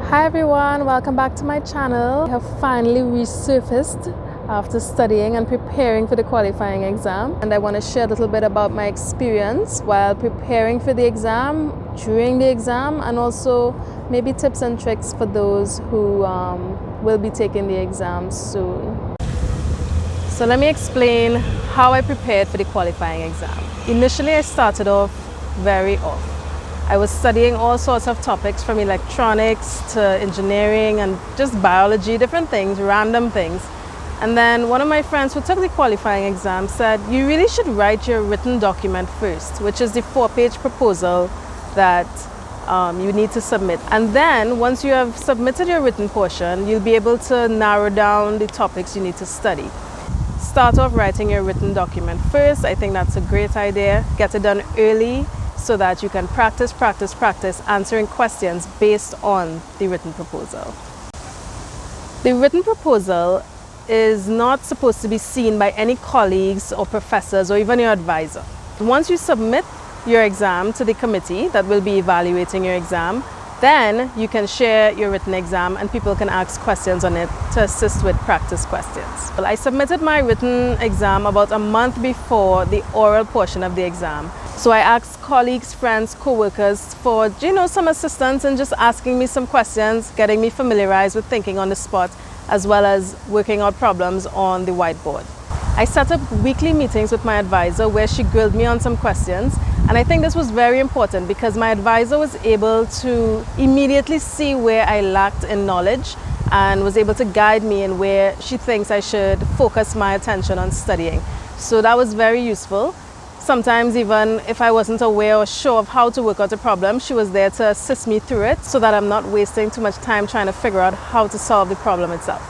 Hi everyone, welcome back to my channel. I have finally resurfaced after studying and preparing for the qualifying exam, and I want to share a little bit about my experience while preparing for the exam, during the exam, and also maybe tips and tricks for those who will be taking the exam soon. So let me explain how I prepared for the qualifying exam. Initially I started off very off. I was studying all sorts of topics from electronics to engineering and just biology, different things, random things. And then one of my friends who took the qualifying exam said, you really should write your written document first, which is the 4-page proposal that you need to submit. And then once you have submitted your written portion, you'll be able to narrow down the topics you need to study. Start off writing your written document first. I think that's a great idea. Get it done early, so that you can practice answering questions based on the written proposal. The written proposal is not supposed to be seen by any colleagues or professors or even your advisor. Once you submit your exam to the committee that will be evaluating your exam, then you can share your written exam and people can ask questions on it to assist with practice questions. Well, I submitted my written exam about a month before the oral portion of the exam. So I asked colleagues, friends, co-workers for, some assistance in just asking me some questions, getting me familiarized with thinking on the spot, as well as working out problems on the whiteboard. I set up weekly meetings with my advisor where she grilled me on some questions. And I think this was very important because my advisor was able to immediately see where I lacked in knowledge and was able to guide me in where she thinks I should focus my attention on studying. So that was very useful. Sometimes even if I wasn't aware or sure of how to work out a problem, she was there to assist me through it so that I'm not wasting too much time trying to figure out how to solve the problem itself.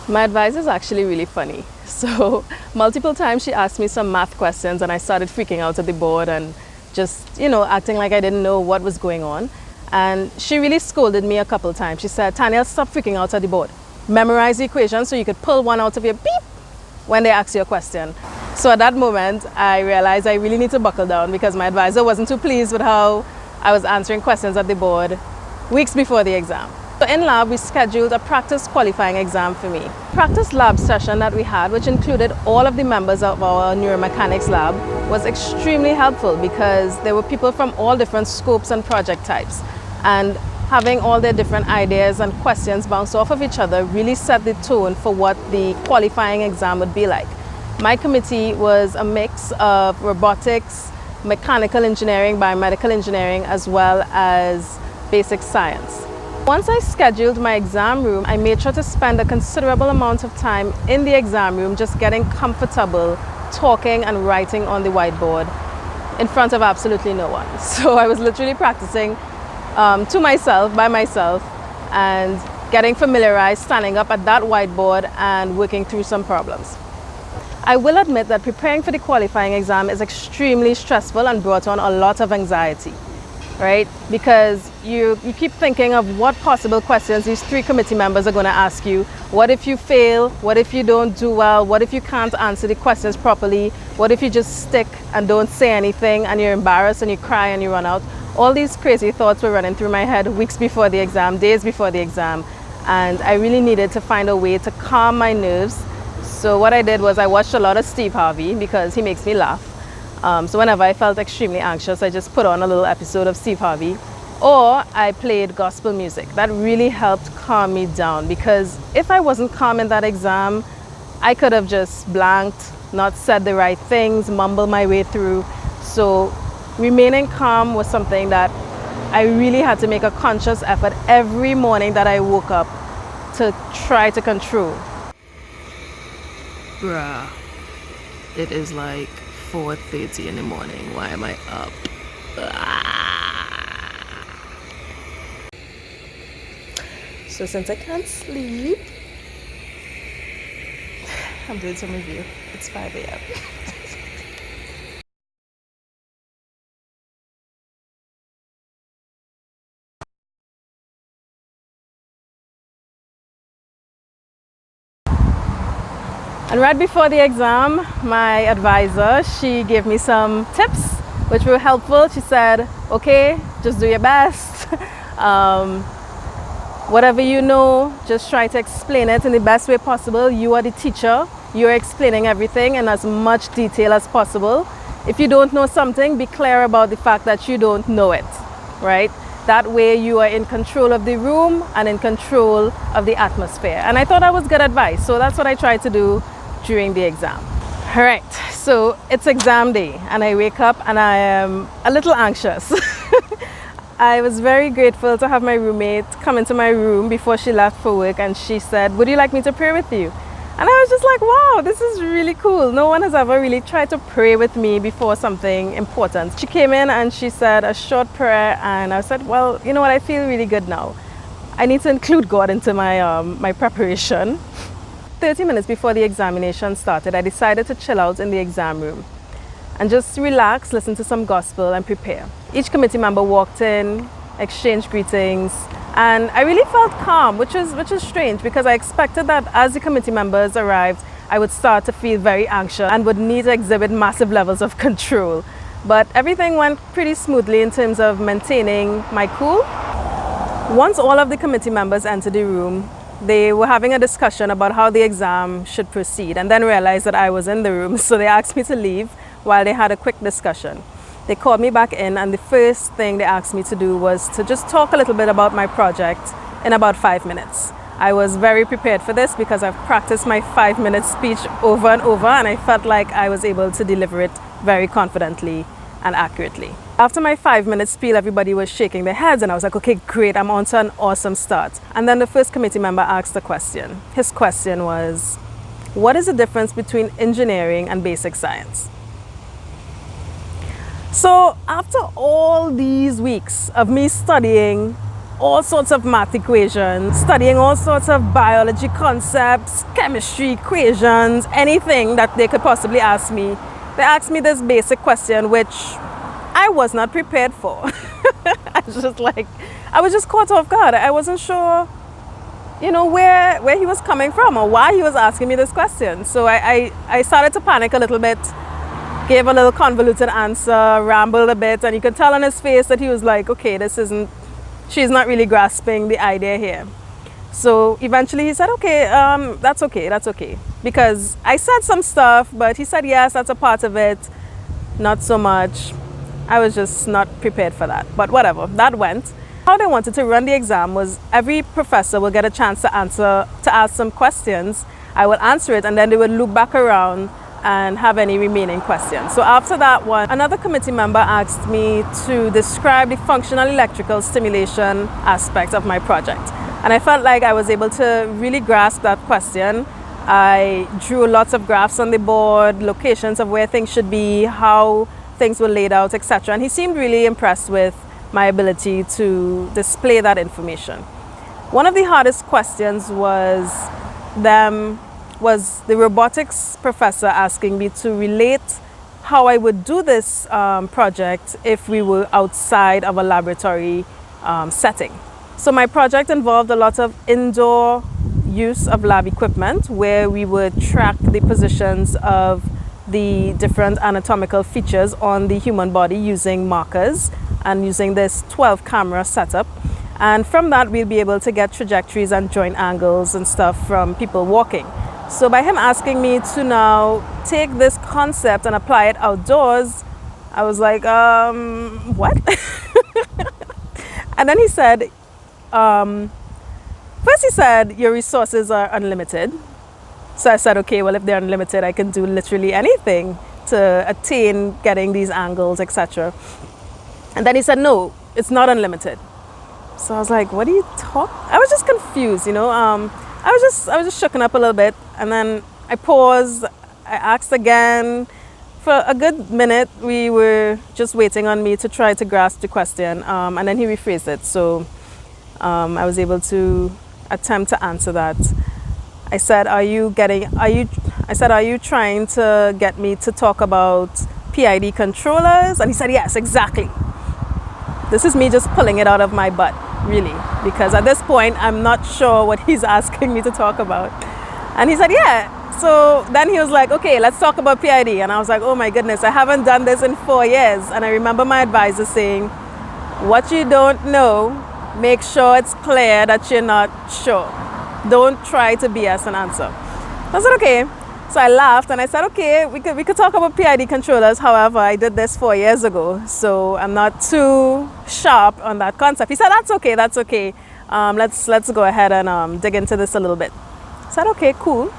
My advisor is actually really funny. So multiple times she asked me some math questions and I started freaking out at the board and just, acting like I didn't know what was going on. And she really scolded me a couple times. She said, Taniel, stop freaking out at the board. Memorize the equation so you could pull one out of your beep when they ask you a question. So at that moment, I realized I really need to buckle down because my advisor wasn't too pleased with how I was answering questions at the board weeks before the exam. So in lab, we scheduled a practice qualifying exam for me. Practice lab session that we had, which included all of the members of our neuromechanics lab, was extremely helpful because there were people from all different scopes and project types. And having all their different ideas and questions bounce off of each other really set the tone for what the qualifying exam would be like. My committee was a mix of robotics, mechanical engineering, biomedical engineering, as well as basic science. Once I scheduled my exam room, I made sure to spend a considerable amount of time in the exam room just getting comfortable talking and writing on the whiteboard in front of absolutely no one. So I was literally practicing to myself, by myself, and getting familiarized, standing up at that whiteboard and working through some problems. I will admit that preparing for the qualifying exam is extremely stressful and brought on a lot of anxiety, right? Because you keep thinking of what possible questions these 3 committee members are going to ask you. What if you fail? What if you don't do well? What if you can't answer the questions properly? What if you just stick and don't say anything and you're embarrassed and you cry and you run out? All these crazy thoughts were running through my head weeks before the exam, days before the exam, and I really needed to find a way to calm my nerves. So what I did was I watched a lot of Steve Harvey because he makes me laugh. So whenever I felt extremely anxious, I just put on a little episode of Steve Harvey, or I played gospel music. That really helped calm me down because if I wasn't calm in that exam, I could have just blanked, not said the right things, mumbled my way through. So remaining calm was something that I really had to make a conscious effort every morning that I woke up to try to control. Bruh, it is like 4:30 in the morning. Why am I up? So since I can't sleep, I'm doing some review. It's 5 a.m. And right before the exam, my advisor, she gave me some tips which were helpful. She said, okay, just do your best. Whatever you know, just try to explain it in the best way possible. You are the teacher. You're explaining everything in as much detail as possible. If you don't know something, be clear about the fact that you don't know it, right? That way you are in control of the room and in control of the atmosphere. And I thought that was good advice. So that's what I tried to do during the exam. All right, so it's exam day and I wake up and I am a little anxious. I was very grateful to have my roommate come into my room before she left for work, and she said, "Would you like me to pray with you?" And I was just like, wow, this is really cool. No one has ever really tried to pray with me before something important. She came in and she said a short prayer, and I said, well, you know what, I feel really good now. I need to include God into my preparation. 30 minutes before the examination started, I decided to chill out in the exam room and just relax, listen to some gospel and prepare. Each committee member walked in, exchanged greetings, and I really felt calm, which is strange because I expected that as the committee members arrived, I would start to feel very anxious and would need to exhibit massive levels of control. But everything went pretty smoothly in terms of maintaining my cool. Once all of the committee members entered the room, they were having a discussion about how the exam should proceed, and then realized that I was in the room, so they asked me to leave while they had a quick discussion. They called me back in, and the first thing they asked me to do was to just talk a little bit about my project in about 5 minutes. I was very prepared for this because I've practiced my 5-minute speech over and over, and I felt like I was able to deliver it very confidently and accurately. After my 5-minute spiel, everybody was shaking their heads, and I was like, okay, great, I'm on to an awesome start. And then the first committee member asked a question. His question was, what is the difference between engineering and basic science? So after all these weeks of me studying all sorts of math equations, studying all sorts of biology concepts, chemistry equations, anything that they could possibly ask me, they asked me this basic question, which I was not prepared for. I was just caught off guard. I wasn't sure, you know, where he was coming from or why he was asking me this question. So I started to panic a little bit, gave a little convoluted answer, rambled a bit, and you could tell on his face that he was like, okay, she's not really grasping the idea here. So eventually he said, okay, that's okay. Because I said some stuff, but he said, yes, that's a part of it, not so much. I was just not prepared for that, but whatever, that went. How they wanted to run the exam was every professor will get a chance to ask some questions. I will answer it, and then they would loop back around and have any remaining questions. So after that one, another committee member asked me to describe the functional electrical stimulation aspect of my project. And I felt like I was able to really grasp that question. I drew lots of graphs on the board, locations of where things should be, how things were laid out, etc. And he seemed really impressed with my ability to display that information. One of the hardest questions was the robotics professor asking me to relate how I would do this project if we were outside of a laboratory setting. So my project involved a lot of indoor use of lab equipment where we would track the positions of the different anatomical features on the human body using markers and using this 12 camera setup. And from that, we'll be able to get trajectories and joint angles and stuff from people walking. So by him asking me to now take this concept and apply it outdoors, I was like, what? And then he said, first he said, your resources are unlimited. So I said, okay, well, if they're unlimited, I can do literally anything to attain getting these angles, etc. And then he said, no, it's not unlimited. So I was like, what are you talking? I was just confused, you know. I was just shooken up a little bit, and then I paused. I asked again. For a good minute, we were just waiting on me to try to grasp the question, and then he rephrased it. So I was able to attempt to answer that. I said, are you trying to get me to talk about PID controllers? And he said, yes, exactly. This is me just pulling it out of my butt, really, because at this point, I'm not sure what he's asking me to talk about. And he said, yeah. So then he was like, okay, let's talk about PID. And I was like, oh my goodness, I haven't done this in 4 years. And I remember my advisor saying, what you don't know, make sure it's clear that you're not sure. Don't try to BS an answer. I said, okay. So I laughed and I said, okay, we could talk about PID controllers. However, I did this 4 years ago, so I'm not too sharp on that concept. He said, that's okay, that's okay. Let's go ahead and dig into this a little bit. I said, okay, cool.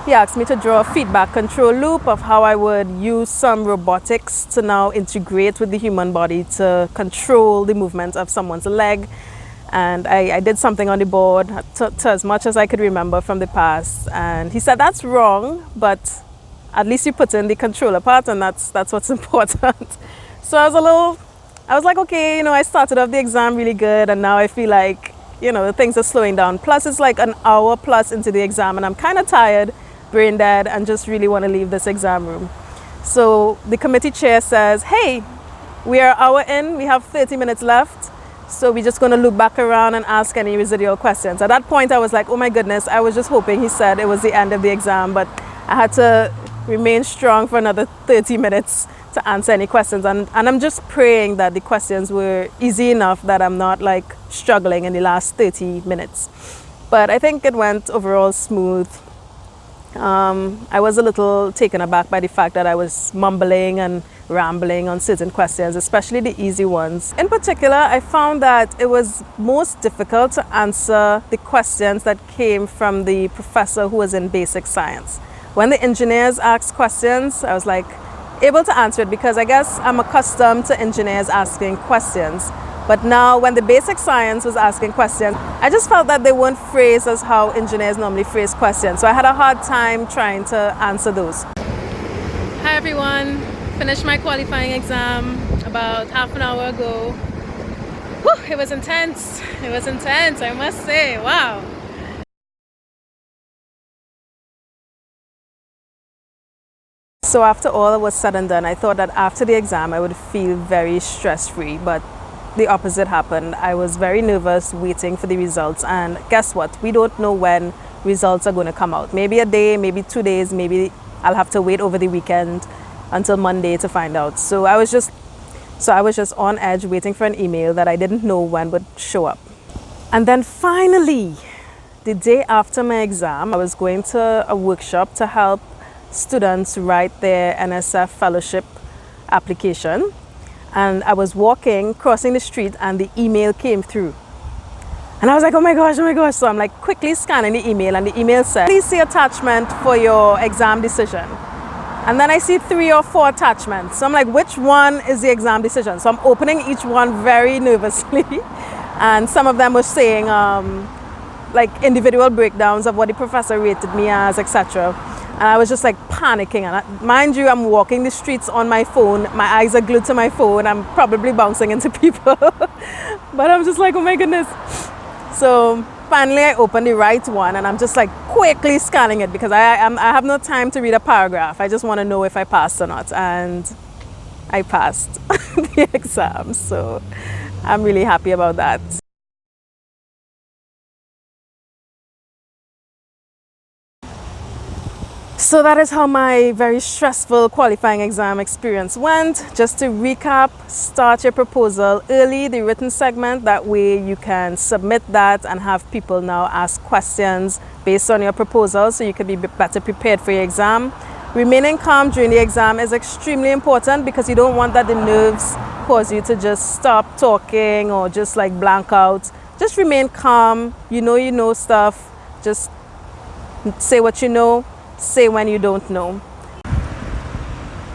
He asked me to draw a feedback control loop of how I would use some robotics to now integrate with the human body to control the movement of someone's leg. And I did something on the board to as much as I could remember from the past. And he said, that's wrong, but at least you put in the controller part, and that's what's important. So I was like, okay, you know, I started off the exam really good, and now I feel like, you know, things are slowing down. Plus, it's like an hour plus into the exam, and I'm kind of tired, brain dead, and just really want to leave this exam room. So the committee chair says, hey, we are an hour in, we have 30 minutes left. So we're just going to loop back around and ask any residual questions. At that point, I was like, oh my goodness, I was just hoping he said it was the end of the exam, but I had to remain strong for another 30 minutes to answer any questions. And I'm just praying that the questions were easy enough that I'm not like struggling in the last 30 minutes. But I think it went overall smooth. I was a little taken aback by the fact that I was mumbling and rambling on certain questions, especially the easy ones. In particular, I found that it was most difficult to answer the questions that came from the professor who was in basic science. When the engineers asked questions, I was like able to answer it because I guess I'm accustomed to engineers asking questions. But now when the basic science was asking questions, I just felt that they weren't phrased as how engineers normally phrase questions. So I had a hard time trying to answer those. Hi everyone, finished my qualifying exam about half an hour ago. Whew, it was intense, I must say, wow. So after all was said and done, I thought that after the exam I would feel very stress-free, but the opposite happened. I was very nervous waiting for the results, and guess what? We don't know when results are going to come out. Maybe a day, maybe 2 days, maybe I'll have to wait over the weekend until Monday to find out. So I was just on edge waiting for an email that I didn't know when would show up. And then finally, the day after my exam, I was going to a workshop to help students write their NSF fellowship application. And I was crossing the street, and the email came through. And I was like, oh my gosh. So I'm like quickly scanning the email, and the email said, please see attachment for your exam decision. And then I see 3 or 4 attachments. So I'm like, which one is the exam decision? So I'm opening each one very nervously. And some of them were saying like individual breakdowns of what the professor rated me as, etc. And I was just like panicking. And mind you, I'm walking the streets on my phone. My eyes are glued to my phone. I'm probably bouncing into people. But I'm just like, oh my goodness. So finally I opened the right one, and I'm just like quickly scanning it because I have no time to read a paragraph. I just want to know if I passed or not. And I passed the exam. So I'm really happy about that. So that is how my very stressful qualifying exam experience went. Just to recap, start your proposal early, the written segment. That way you can submit that and have people now ask questions based on your proposal so you can be better prepared for your exam. Remaining calm during the exam is extremely important because you don't want that the nerves cause you to just stop talking or just like blank out. Just remain calm. You know stuff. Just say what you know. Say when you don't know.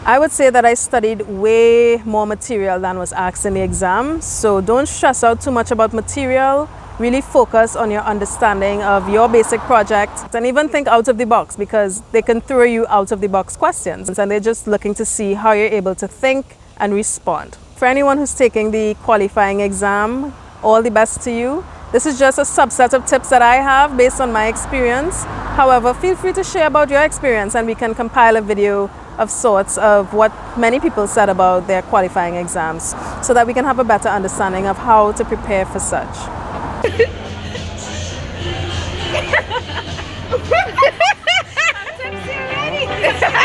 I would say that I studied way more material than was asked in the exam. So don't stress out too much about material. Really focus on your understanding of your basic project, and even think out of the box, because they can throw you out of the box questions and they're just looking to see how you're able to think and respond. For anyone who's taking the qualifying exam, all the best to you. This is just a subset of tips that I have based on my experience. However, feel free to share about your experience, and we can compile a video of sorts of what many people said about their qualifying exams so that we can have a better understanding of how to prepare for such. I'm tipsy already.